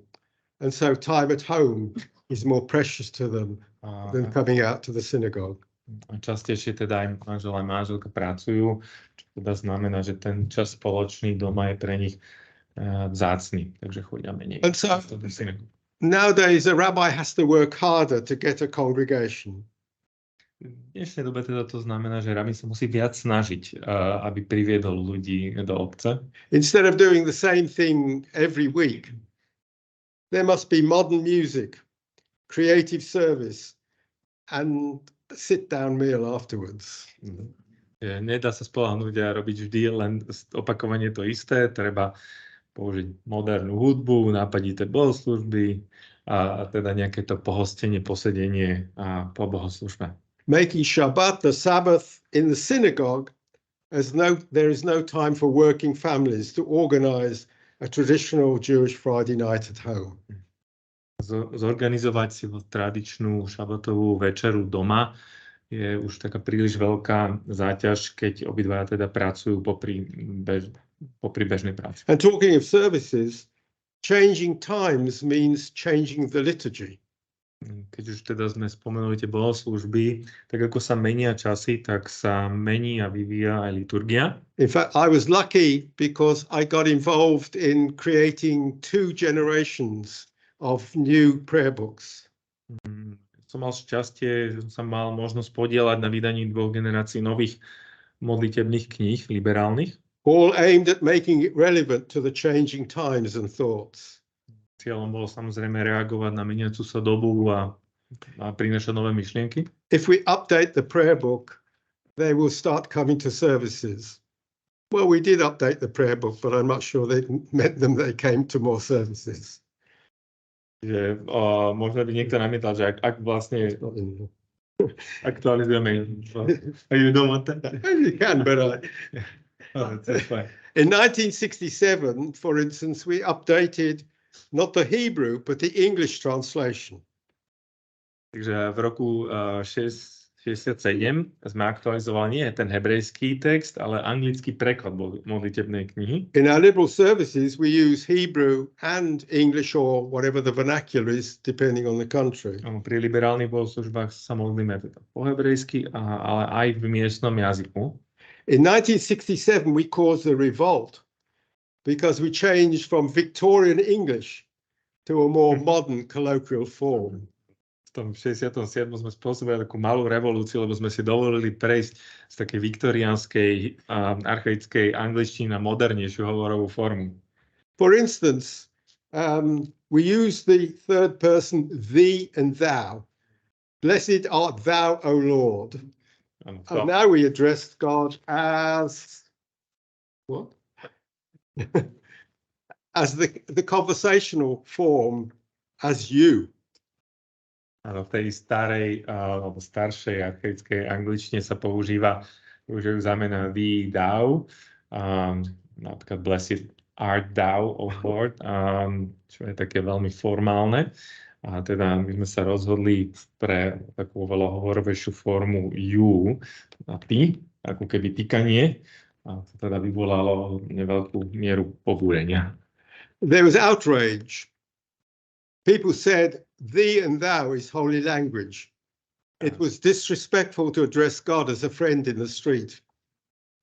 and so time at home is more precious to them than coming out to the synagogue. Častejšie teda aj manžel aj manželka pracujú, čo teda znamená, že ten čas spoločný doma je pre nich vzácny, takže chodia menej. And so nowadays a rabbi has to work harder to get a congregation. V dnešnej dobe teda to znamená, že rabín sa musí viac snažiť, aby priviedol ľudí do obce. Instead of doing the same thing every week, there must be modern music, creative service, and a sit-down meal afterwards. Nedá sa spoľahnúť a robiť vždy len opakovanie to isté. Treba použiť modernú hudbu, nápadité bohoslužby a teda nejaké to pohostenie, posedenie a po bohoslužbe. Making Shabbat the Sabbath in the synagogue, as there is no time for working families to organize a traditional Jewish Friday night at home. Zorganizovať si tradičnú šabatovú večeru doma je už taká príliš veľká záťaž, keď obidvaja teda pracujú popri bežnej práci. And talking of services, changing times means changing the liturgy. Keď už teda sme spomenuli tie bohoslúžby, tak ako sa menia časy, tak sa mení a vyvíja aj liturgia. In fact, I was lucky because I got involved in creating 2 generations of new prayer books. Som mal šťastie, že som mal možnosť podieľať na vydaní 2 generácií nových modlitebných kníh, liberálnych. All aimed at making it relevant to the changing times and thoughts. Cieľom bolo samozrejme reagovať na meniacu sa dobu a prináša nové myšlienky. If we update the prayer book, they will start coming to services. Well, we did update the prayer book, but I'm not sure they meant them they came to more services. Že možno by niekto namietal, že ak vlastne aktualizujeme... You don't want that? You can, but That's fine. in 1967, for instance, we updated not the Hebrew, but the English translation. Takže v roku 67 sme aktualizovali nie ten hebrejský text, ale anglický preklad modlitebnej knihy. In our liberal services, we use Hebrew and English or whatever the vernacular is, depending on the country. Pri liberálnych bohoslužbách sa modlíme teda po hebrejsky, ale aj v miestnom jazyku. In 1967, we caused a revolt because we changed from Victorian English to a more modern colloquial form. V tom 67. sme spôsobili takú malú revolúciu, lebo sme si dovolili prejsť z takej viktoriánskej archaickej angličtiny na modernejšiu hovorovú formu. For instance, we use the third person, thee and thou. Blessed art thou, O Lord. And now we address God as what? As the conversational form, as you. Áno, v tej starej alebo staršej archaickej angličtine sa používajú zámena thee, thou, napríklad blessed art thou, O Lord, čo je také veľmi formálne. A teda my sme sa rozhodli pre takú veľa hovorovejšiu formu you a ty, ako keby tykanie. A to teda vyvolalo neveľkú mieru pobúrenia. There was outrage. People said, thee and thou is holy language. It was disrespectful to address God as a friend in the street.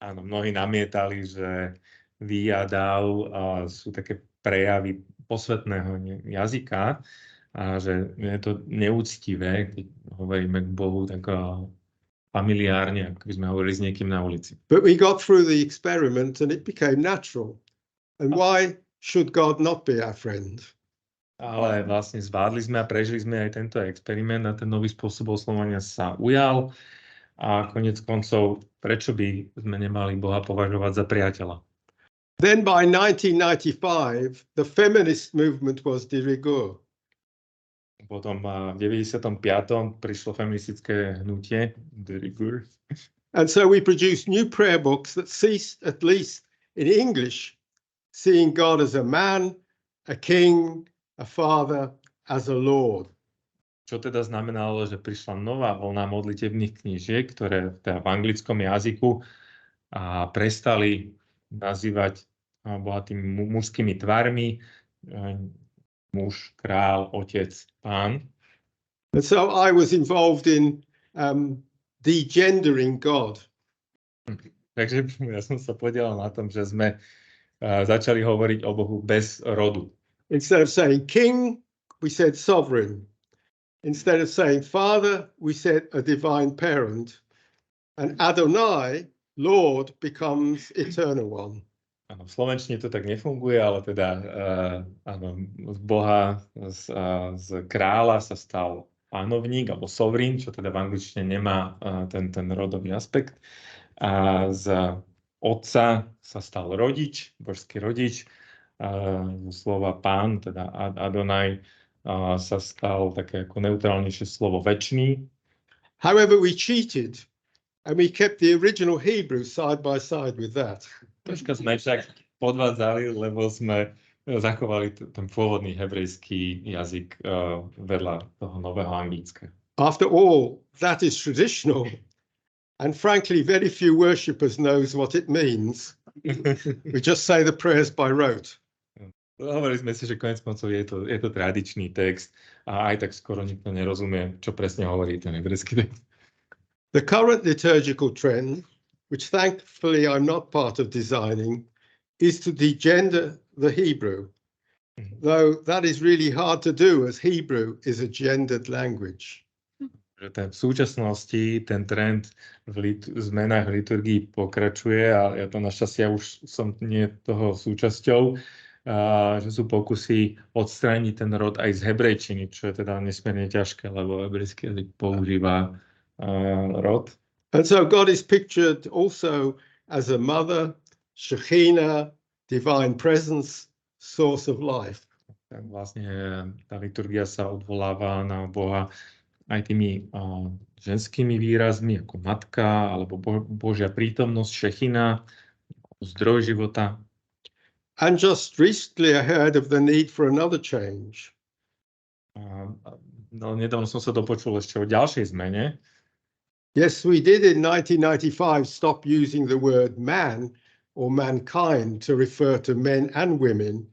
Áno, mnohí namietali, že thee a thou sú také prejavy posvetného jazyka a že je to neúctivé, keď hovoríme k Bohu tak familiárne, ako by sme hovorili s niekým na ulici. But we got through the experiment and it became natural. And why should God not be our friend? Ale vlastne zvládli sme a prežili sme aj tento experiment a ten nový spôsob oslovania sa ujal a koniec koncov, prečo by sme nemali Boha považovať za priateľa? Then by 1995, the feminist movement was de rigueur. Potom v 95. prišlo feministické hnutie, de rigueur. And so we produced new prayer books that ceased, at least in English, seeing God as a man, a king, a father, as a lord. Čo teda znamenalo, že prišla nová vlna modlitebných knížiek, ktoré teda v anglickom jazyku prestali nazývať Boha tými mužskými tvarmi, muž, král, otec, pán. And so I was involved in degendering God. Takže ja som sa podielal na tom, že sme začali hovoriť o Bohu bez rodu. Instead of saying king, we said sovereign. Instead of saying father, we said a divine parent. And Adonai, Lord, becomes eternal one. Áno, v slovenčine to tak nefunguje, ale teda z Boha, z kráľa sa stal pánovník alebo sovereign, čo teda v angličtine nemá ten rodový aspekt. A z otca sa stal rodič, božský rodič. Zo slova pán, teda Adonai, sa stal také ako neutrálnejšie slovo večný. However, we cheated and we kept the original Hebrew side by side with that. Troška sme však podvádzali, lebo sme zachovali ten pôvodný hebrejský jazyk vedľa toho nového anglického. After all, that is traditional. And frankly, very few worshippers knows what it means. We just say the prayers by rote. Hovorili sme si, že koniec koncov je to tradičný text a aj tak skoro nikto nerozumie, čo presne hovorí ten hebrejský text. The current liturgical trend, which thankfully I'm not part of designing, is to degender the Hebrew, though that is really hard to do as Hebrew is a gendered language. V súčasnosti ten trend v zmenách v liturgii pokračuje a ja to našťastie už som nie toho súčasťou. že sú pokusy odstrániť ten rod aj z hebrejčiny, čo je teda nesmierne ťažké, lebo hebrejský jazyk používa rod. And so God is pictured also as a mother, Shekhinah, divine presence, source of life. Tak vlastne tá liturgia sa odvoláva na Boha aj tými ženskými výrazmi, ako matka, alebo Božia prítomnosť, Šechina, zdroj života. And just recently I heard of the need for another change. No, nedávno som sa dopočul ešte o ďalšej zmene. Yes, we did in 1995 stop using the word man or mankind to refer to men and women.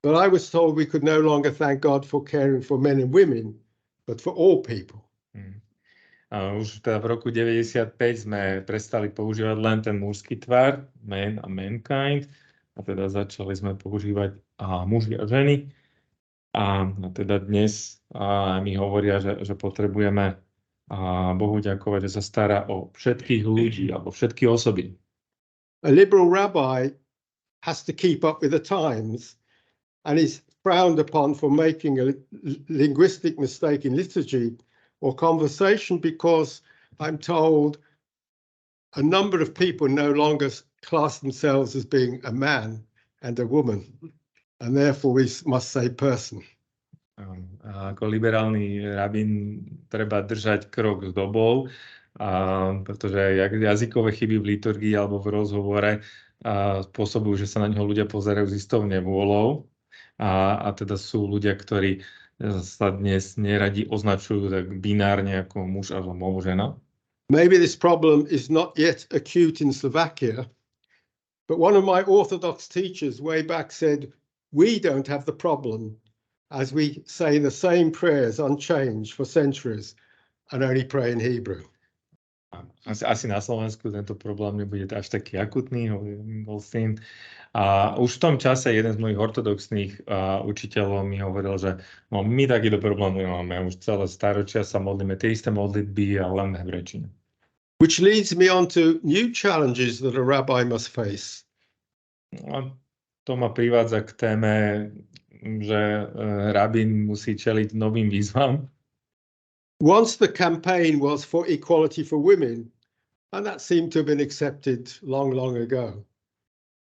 But I was told we could no longer thank God for caring for men and women, but for all people. Už teda v roku 95 sme prestali používať len ten mužský tvar, man a mankind, a teda začali sme používať muži a ženy. A teda dnes mi hovoria, že potrebujeme Bohu ďakovať, že sa stará o všetkých ľudí alebo všetky osoby. A liberal rabbi has to keep up with the times and is frowned upon for making a linguistic mistake in liturgy or conversation, because I'm told a number of people no longer class themselves as being a man and a woman, and therefore we must say person. Ako liberálny rabín treba držať krok s dobou, pretože jazykové chyby v liturgii alebo v rozhovore spôsobujú, že sa na neho ľudia pozerajú s istou nevôľou, a teda sú ľudia, ktorí sa dnes neradi označujú tak binárne ako muž alebo žena. Maybe this problem is not yet acute in Slovakia, but one of my Orthodox teachers way back said, we don't have the problem, as we say the same prayers unchanged for centuries and only pray in Hebrew. Asi na Slovensku tento problém nebude až taký akutný, hovorí Goldstein. A už v tom čase jeden z mojich ortodoxných učiteľov mi hovoril, že no, my takýto problém nemáme. Už celé staročia sa modlíme tie isté modlitby a len v hebrejčine. Which leads me on to new challenges that a rabbi must face. A to ma privádza k téme, že rabín musí čeliť novým výzvam. Once the campaign was for equality for women, and that seemed to have been accepted long, long ago.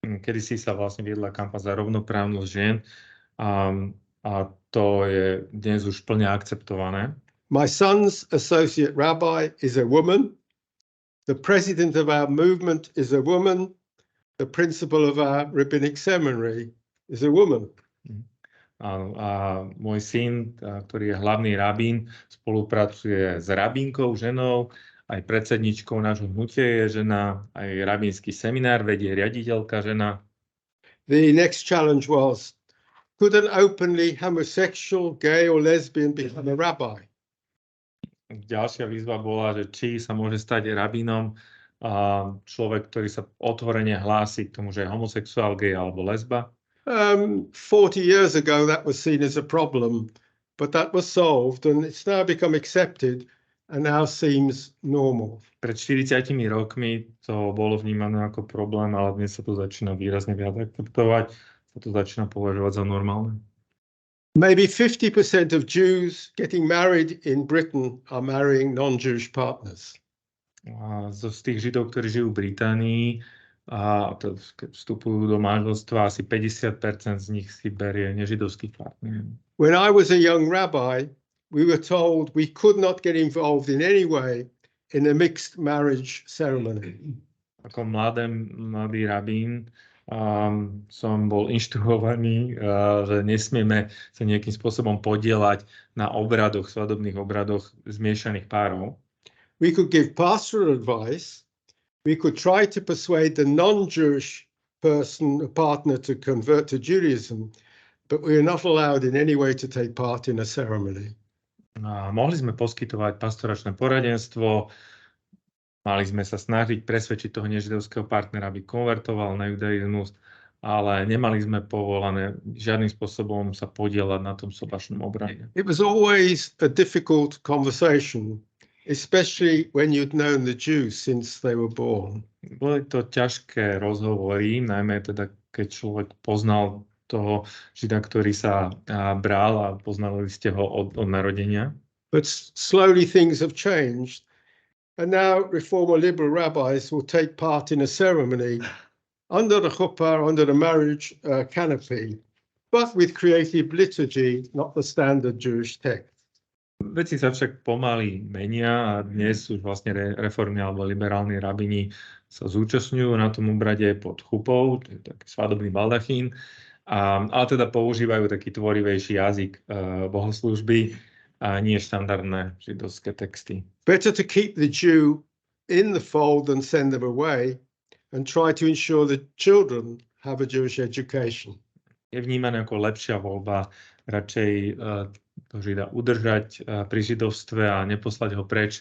Kedysi sa vlastne viedla kampaň za rovnoprávnosť žien a to je dnes už plne akceptované. My son's associate rabbi is a woman. The president of our movement is a woman. The principal of our rabbinic seminary is a woman. A môj syn, ktorý je hlavný rabín, spolupracuje s rabínkou, ženou, aj predsedničkou nášho hnutia je žena, aj rabínsky seminár vedie riaditeľka žena. The next challenge was, could an openly homosexual, gay or lesbian become a rabbi? Ďalšia výzva bola, že či sa môže stať rabínom človek, ktorý sa otvorene hlási k tomu, že je homosexuál, gay alebo lesba. 40 years ago that was seen as a problem, but that was solved and it's now become accepted and now seems normal. Pred 40 rokmi to bolo vnímané ako problém, ale dnes sa to začína výrazne viac akceptovať, sa to začína považovať za normálne. Maybe 50% of Jews getting married in Britain are marrying non-Jewish partners. A z tých Židov, ktorí žijú v Británii, a keď vstupujú do manželstva, asi 50% z nich si berie nežidovských partnerov. When I was a young rabbi, we were told we could not get involved in any way in a mixed marriage ceremony. Ako mladý rabín som bol inštruovaný, že nesmieme sa nejakým spôsobom podieľať na obradoch, svadobných obradoch zmiešaných párov. We could give pastoral advice. We could try to persuade the non-Jewish partner to convert to Judaism, but we are not allowed in any way to take part in a ceremony. Mohli sme poskytovať pastoračné poradenstvo, mali sme sa snažiť presvedčiť toho nežidovského partnera, aby konvertoval na judaizmus, ale nemali sme povolané žiadnym spôsobom sa podieľať na tom sobašnom obrade. It was always a difficult conversation, especially when you'd known the Jews since they were born. Boli to ťažké rozhovory, najmä teda keď človek poznal toho Žida, ktorý sa bral a poznali ste ho od narodenia. But slowly things have changed. And now Reform or Liberal rabbis will take part in a ceremony under the chuppah, under the marriage canopy, but with creative liturgy, not the standard Jewish text. Veci sa však pomaly menia a dnes už vlastne reformní alebo liberálni rabíni sa zúčastňujú na tom obrade pod chupou, to je taký svadobný baldachín, ale teda používajú taký tvorivejší jazyk bohoslúžby a nie štandardné židovské texty. Better to keep the Jew in the fold than send them away and try to ensure that children have a Jewish education. Je vnímané ako lepšia voľba radšej to Žida udržať pri židovstve a neposlať ho preč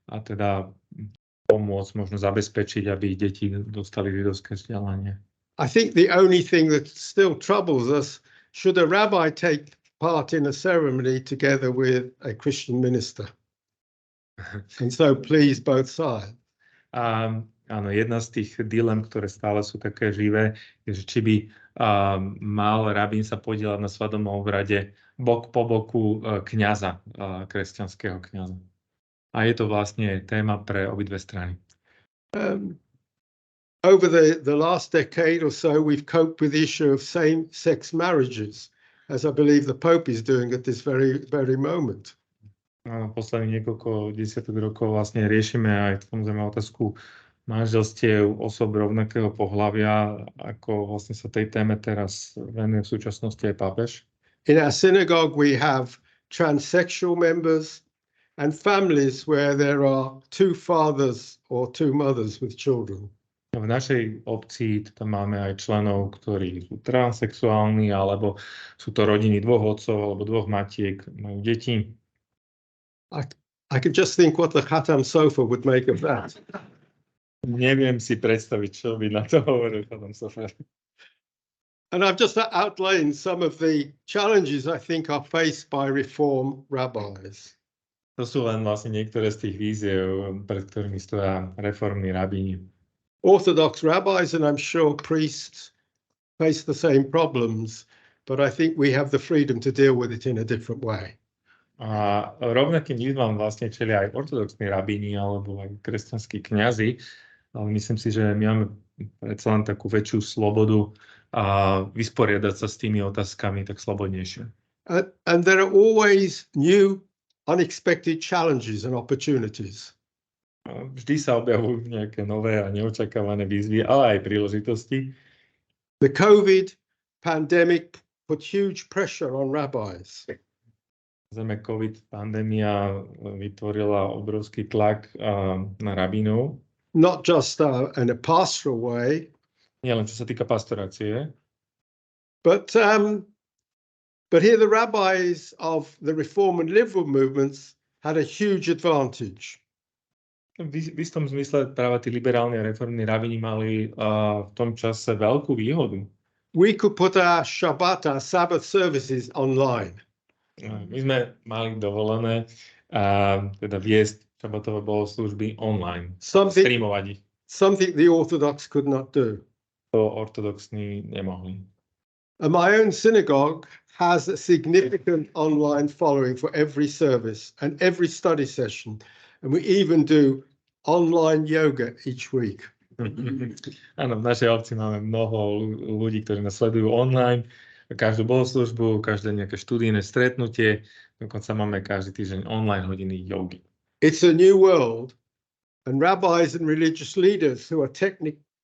a teda pomôcť, možno zabezpečiť, aby deti dostali židovské vzdelanie. I think the only thing that still troubles us, should a rabbi take part in a ceremony together with a Christian minister? And so please both sides. Áno, jedna z tých dilem, ktoré stále sú také živé, je, že či by mal rabín sa podieľať na svadobnom obrade bok po boku kňaza, kresťanského kňaza. A je to vlastne téma pre obidve strany. Over the last decade or so, we've coped with the issue of same-sex marriages, as I believe the Pope is doing at this very moment. Posledných niekoľko desiatok rokov vlastne riešime aj samozrejme otázku manželstiev osob rovnakého pohlavia, ako vlastne sa tej téme teraz venuje v súčasnosti aj pápež. In our synagogue we have transsexual members and families where there are two fathers or two mothers with children. V našej obci tam máme aj členov, ktorí sú transsexuálni, alebo sú to rodiny dvoch otcov alebo dvoch matiek, majú deti. I can just think what the Khatam Sofa would make of that. Neviem si predstaviť, čo by na to hovoril Khatam Sofa. And I've just outlined some of the challenges I think are faced by Reform rabbis. To sú len vlastne niektoré z tých víziev, pred ktorými stoja reformní rabíni. Orthodox rabbis and I'm sure priests face the same problems, but I think we have the freedom to deal with it in a different way. A rovnakým výzvam vlastne čelia aj ortodoxní rabíni alebo aj kresťanskí kňazi, ale myslím si, že my máme predsa len takú väčšiu slobodu a vysporiadať sa s tými otázkami tak slobodnejšie. And there are always new unexpected challenges and opportunities. Vždy sa objavujú nejaké nové a neočakávané výzvy, ale aj príležitosti. The COVID pandemic put huge pressure on rabbis. Zrejme COVID pandémia vytvorila obrovský tlak na rabínov. Not just in a pastoral way. Nie len čo sa týka pastorácie. But here the rabbis of the Reform and Liberal movements had a huge advantage. V istom zmysle práve tí liberálni a reformní rabíni mali v tom čase veľkú výhodu. We could put our Shabbat, our Sabbath services online. My sme mali dovolené teda viesť šabatové bohoslúžby online, streamovať ich. Something the Orthodox could not do. To ortodoxní nemohli. And my own synagogue has a significant online following for every service and every study session. And we even do online yoga each week. Áno, v našej obci máme mnoho ľudí, ktorí nás sledujú online. Každú bohoslúžbu, každé nejaké študijné stretnutie. Dokonca máme každý týždeň online hodiny jogy. It's a new world. And rabbis and religious leaders who are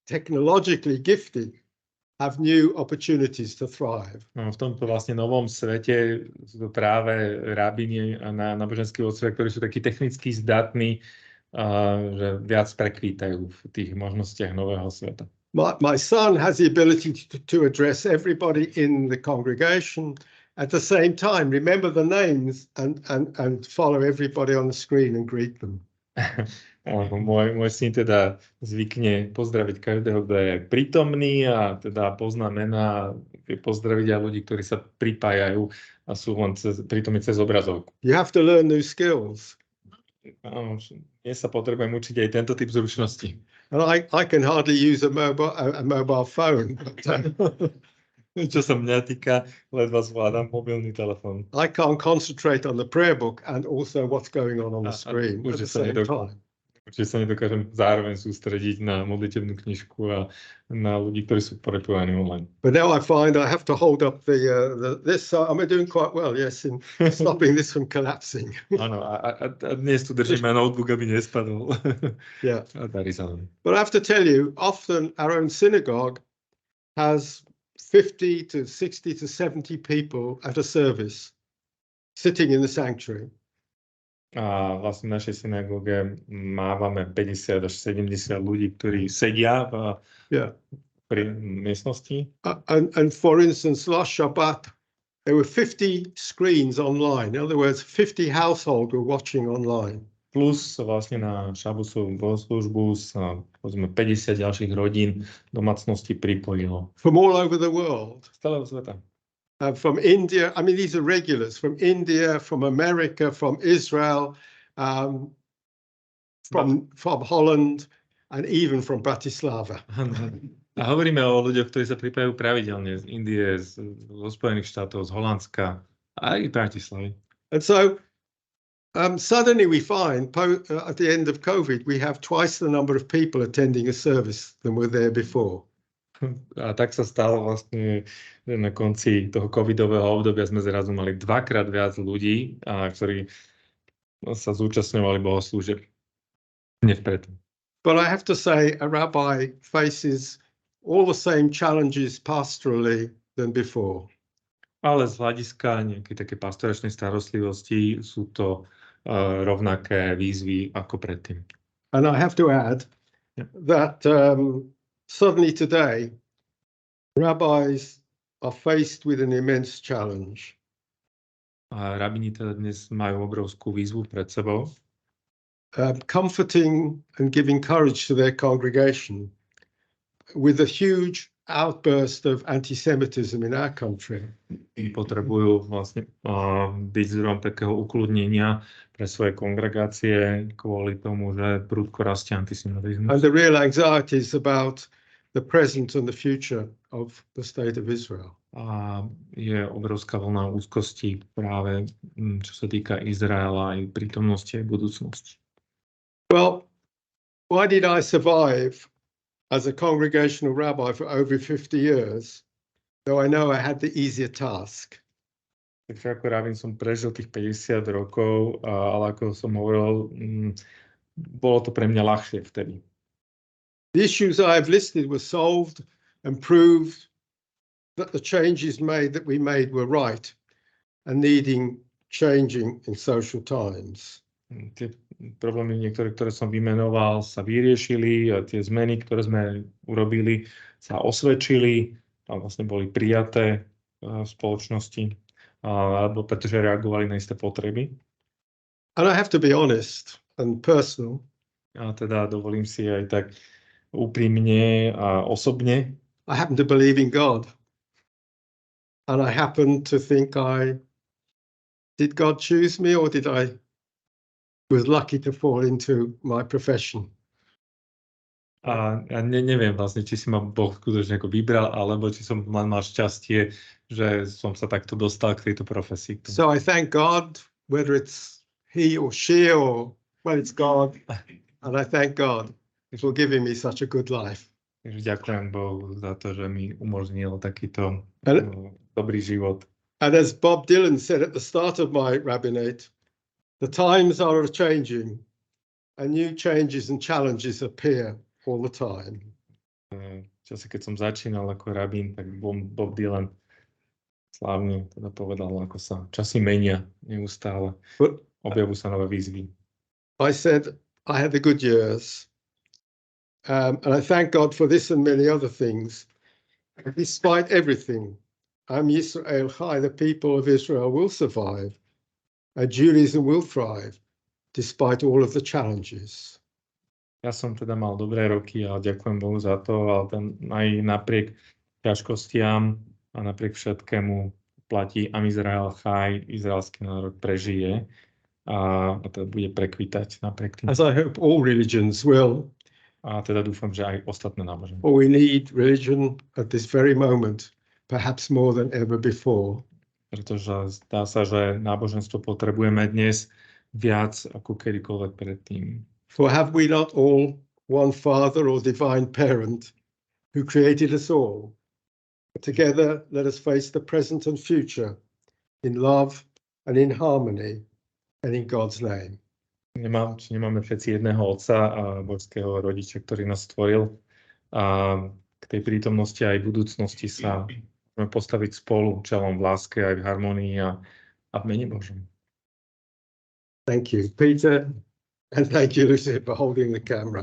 technologically gifted have new opportunities to thrive. No, v tomto vlastne novom svete sú to práve rabíni a náboženskí otcovia, ktorí sú takí technicky zdatní, že viac prekvítajú v tých možnostiach nového sveta. My son has the ability to address everybody in the congregation at the same time, remember the names and follow everybody on the screen and greet them. Môj syn teda zvykne pozdraviť každého, kto je prítomný a teda pozná mená, pozdraviť aj ľudí, ktorí sa pripájajú a sú len prítomní cez obrazovku. You have to learn new skills. Dnes sa potrebujem učiť aj tento typ zručností. And I can hardly use a mobile phone. Čo sa mňa týka, ledva zvládam mobilný telefón. I can't concentrate on the prayer book and also what's going on the screen at the same time. Určite sa nedokážem zároveň sústrediť na modlitebnú knižku a na ľudí, ktorí sú prepojení online. But now I find I have to hold up this. So I'm doing quite well, yes, in stopping this from collapsing. Áno, a dnes tu držíme notebook, aby nespadol. Yeah. A darí sa nám. But I have to tell you, often our own synagogue has 50 to 60 to 70 people at a service sitting in the sanctuary. A vlastne v našej synagóge mávame 50 až 70 ľudí, ktorí sedia pri miestnosti. And for instance, last Shabbat, there were 50 screens online. In other words, 50 households were watching online. Plus vlastne na šabusovú bohoslužbu sa 50 ďalších rodín domácnosti pripojilo. From all over the world. Z celého sveta. From India, I mean, these are regulars from India, from America, from Israel, from Holland, and even from Bratislava. A hovoríme o ľuďoch, ktorí sa pripájajú pravidelne z Indie, zo Spojených štátov, z Holandska, aj Bratislavy. And so suddenly we find at the end of COVID, we have twice the number of people attending a service than were there before. A tak sa stalo vlastne, že na konci toho covidového obdobia sme zrazu mali dvakrát viac ľudí, ktorí sa zúčastňovali bohoslúžieb. Nevpred. But I have to say, a rabbi faces all the same challenges pastorally than before. Ale z hľadiska nejakej také pastoračnej starostlivosti sú to rovnaké výzvy ako predtým. And I have to add that suddenly today, rabbis are faced with an immense challenge. A rabíni teda dnes majú obrovskú výzvu pred sebou. Comforting and giving courage to their congregation with a huge outburst of anti-Semitism in our country. Potrebujú vlastne byť zdrojom takého ukludnenia pre svoje kongregácie kvôli tomu, že prudko rastie antisemitizmus. And the real anxieties about the present and the future of the state of Israel. A je obrovská vlna úzkosti práve čo sa týka Izraela aj prítomnosti aj budúcnosti. Well, why did I survive as a congregational rabbi for over 50 years, though I know I had the easier task? Takže ako rabín som prežil tých 50 rokov, ale ako som hovoril, bolo to pre mňa ľahšie vtedy. The issues I have listed were solved and proved that the changes that we made were right and needing changing in social times. Tie problémy niektoré, ktoré som vymenoval, sa vyriešili a tie zmeny, ktoré sme urobili, sa osvedčili a vlastne boli prijaté v spoločnosti, alebo pretože reagovali na isté potreby. And I have to be honest and personal. A teda dovolím si aj tak úprimne a osobne. I happen to believe in God. And I happen to think did God choose me or did I was lucky to fall into my profession? A ja neviem vlastne, či si ma Boh skutočne ako vybral, alebo či som mal šťastie, že som sa takto dostal k tejto profesii. So I thank God, whether it's he or she or, well, it's God. And I thank God for giving me such a good life. Ďakujem Bohu za to, že mi umožnil takýto dobrý život. And as Bob Dylan said at the start of my rabbinate, the times are changing and new changes and challenges appear all the time. V čase, keď som začínal ako rabín, tak Bob Dylan slávne teda povedal, ako sa časy menia neustále. Objavujú sa nové výzvy. I said I had the good years. And I thank God for this and many other things. Despite everything, Am Yisrael Chai, the people of Israel will survive, and Judaism will thrive, despite all of the challenges. Ja som teda mal dobré roky a ďakujem Bohu za to, ale aj napriek ťažkostiam a napriek všetkému platí Am Yisrael Chai, izraelský národ prežije a to bude prekvitať napriek tým. As I hope all religions will, A teda dúfam, že aj ostatné náboženstvo. For we need religion at this very moment, perhaps more than ever before. Pretože zdá sa, že náboženstvo potrebujeme dnes viac ako kedykoľvek predtým. For have we not all one Father or divine parent who created us all? Together, let us face the present and future in love and in harmony and in God's name. Nemáme všetci jedného otca a božského rodiča, ktorý nás stvoril. A k tej prítomnosti aj budúcnosti sa môžeme postaviť spolu čelom v láske aj v harmonii a v mene Božom. Thank you, Peter, and thank you, Lucy, for holding the camera.